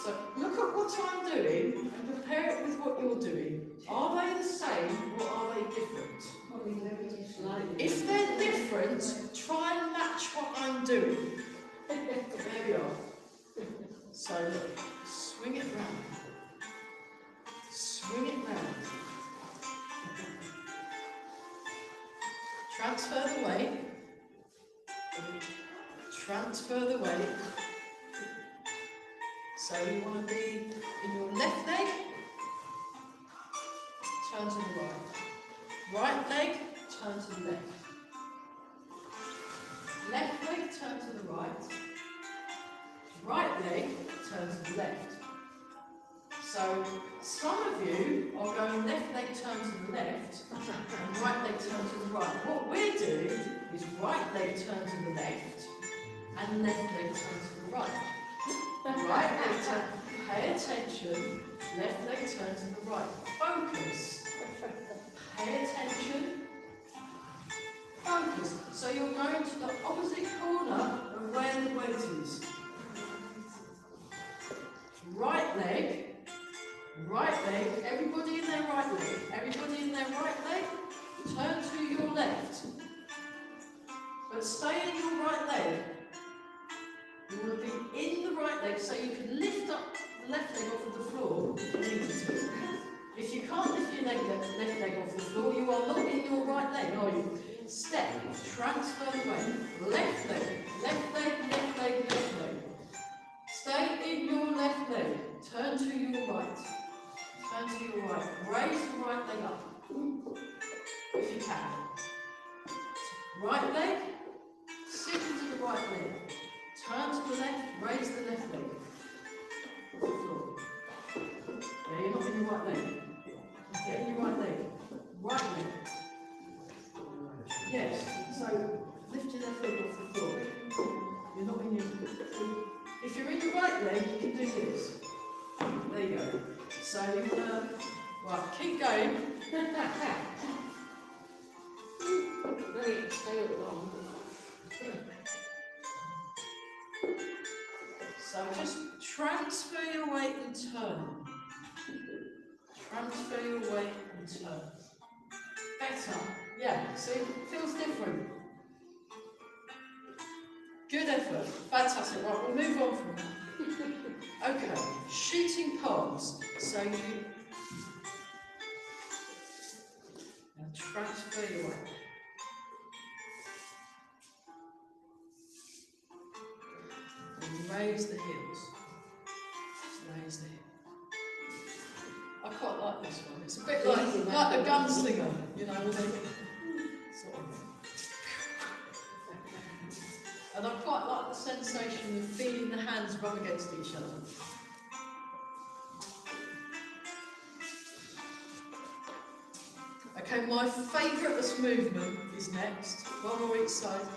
So look at what I'm doing and compare it with what you're doing. Are they the same or are they different? Probably very different. If they're different, try and match what I'm doing. There we are. So look, swing it round. Swing it round. Transfer the weight. Transfer the weight. So you want to be in your left leg, turn to the right. Right leg, turn to the left. Left leg, turn to the right. Right leg, turn to the left. So some of you are going left leg, turn to the left, and right leg, turn to the right. What we're doing is right leg, turn to the left, and left leg, turn to the right. Right leg, turn, pay attention, left leg, turn to the right. Focus. Pay attention. Focus. So you're going to the opposite corner of where the weight is. Right leg, everybody in their right leg, everybody in their right leg, turn to your left. But stay in your right leg. You want to be in the right leg so you can lift up the left leg off of the floor if you need to. If you can't lift your left leg off the floor, you are not in your right leg, are you? Step, transfer the weight. Left leg, left leg, left leg, left leg. Stay in your left leg. Turn to your right. Turn to your right. Raise the right leg up, if you can. Right leg, sit into the right leg. Turn to the left, raise the left leg. Off the floor. Yeah, you're not in your right leg. Get in your right leg. Right leg. Yes, so lift your left leg off the floor. You're not in your... If you're in your right leg, you can do this. There you go. So you want to... Right, keep going. Very stay long. So just transfer your weight and turn. Transfer your weight and turn. Better. Yeah, see, it feels different. Good effort. Fantastic. Right, we'll move on from that. Okay, shooting palms. So you now transfer your weight. And raise the heels. Just raise the hip. It's a bit like a gunslinger, you know, when they sort of. And I quite like the sensation of feeling the hands rub against each other. Okay, my favourite movement is next. One more each side.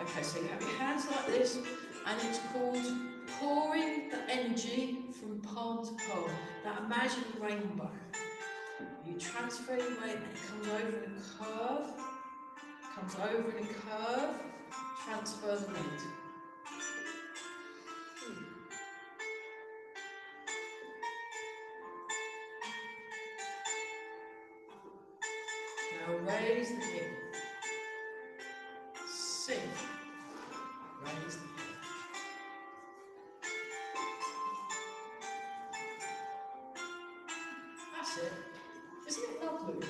Okay, so you have your hands like this, and it's called pouring the energy from palm to palm. Now imagine a rainbow. You transfer your weight and it comes over in a curve, comes over in a curve, transfer the weight. Now raise the hip. Sink. Raise the hip. That's it. Isn't it lovely?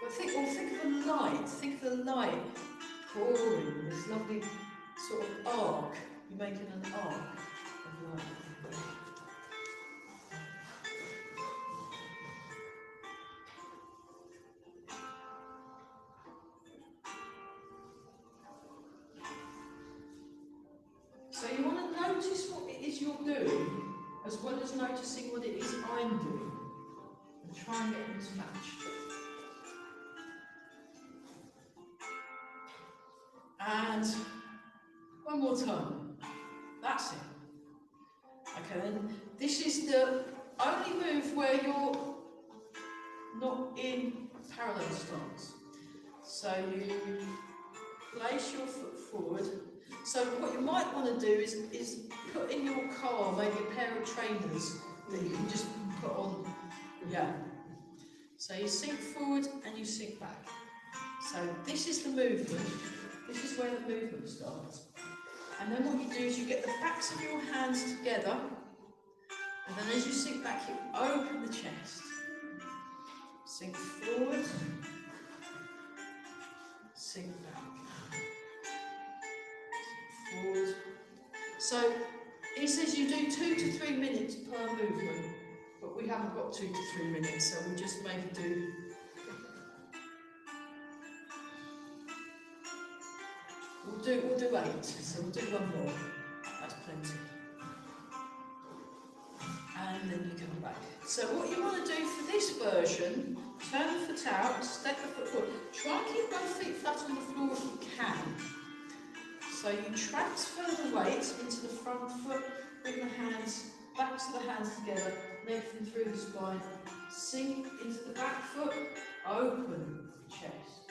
But think of the light. Think of the light pouring this lovely sort of arc. You're making an arc of light. So you want to notice what it is you're doing, as well as noticing what it is I'm doing, and try and get them to match. And one more time. That's it. Okay, then this is the only move where you're not in parallel stance. So you place your foot forward. So what you might want to do is put in your car maybe a pair of trainers that you can just put on. Yeah. So you sink forward and you sink back. So this is the movement. This is where the movement starts. And then what you do is you get the backs of your hands together, and then as you sink back, you open the chest. Sink forward, sink back. Forward. So he says you do 2 to 3 minutes per movement, but we haven't got 2 to 3 minutes, so we'll just maybe do. We'll do 8, so we'll do one more. That's plenty. And then you come back. So what you want to do for this version, turn the foot out, step the foot forward. Try and keep both feet flat on the floor if you can. So you transfer the weight into the front foot, bring the hands, backs of the hands together, lengthen through the spine, sink into the back foot, open the chest,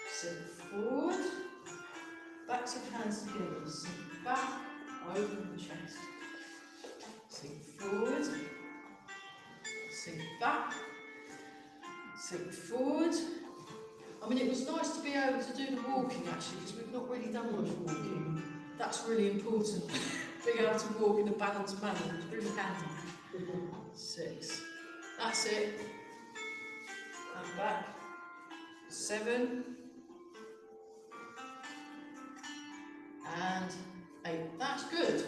sink forward, backs of hands together, sink back, open the chest, sink forward, sink back, sink forward. I mean, it was nice to be able to do the walking actually, because we've not really done much walking. That's really important. Being able to walk in a balanced manner is really handy. 6. That's it. And back. 7. And 8. That's good.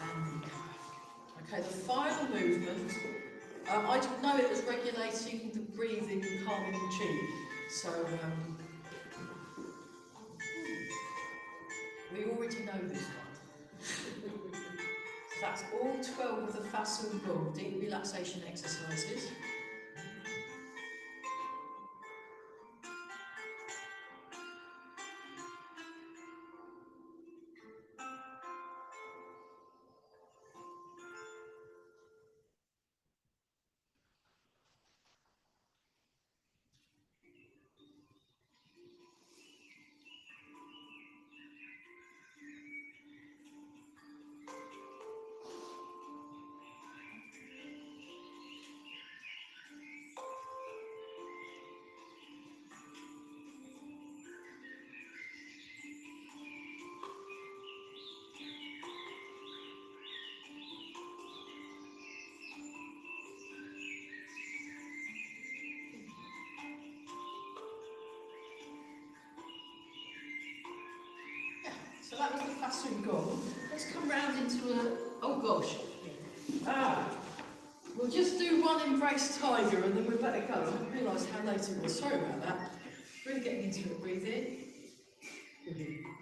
And okay, the final movement. I didn't know it was regulating the breathing and calming the chi. So we already know this one. So that's all 12 of the Song Gong deep relaxation exercises. So that was the Song Gong. Let's come round into a, oh gosh. We'll just do one embrace tiger and then we'll let it go. I didn't realise how late it was. Sorry about that. Really getting into it. Breathe in.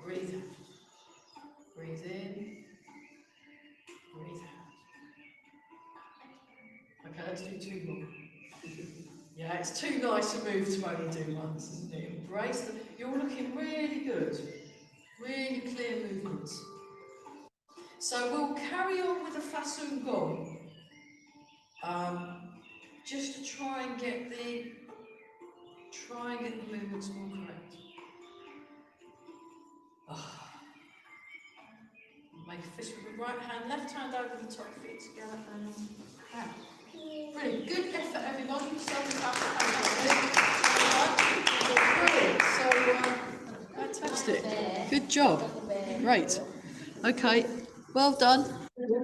Breathe out. Breathe in. Breathe out. Okay, let's do two more. Yeah, it's too nice a move to only do once, isn't it? Embrace them. You're looking really good. Really clear movements. So we'll carry on with the Song Gong. Just to try and get the movements more correct. Make a fist with the right hand, left hand over the top, feet together and out. Brilliant. Good effort, everybody. Brilliant. So, fantastic. Good job. Great. Okay. Well done.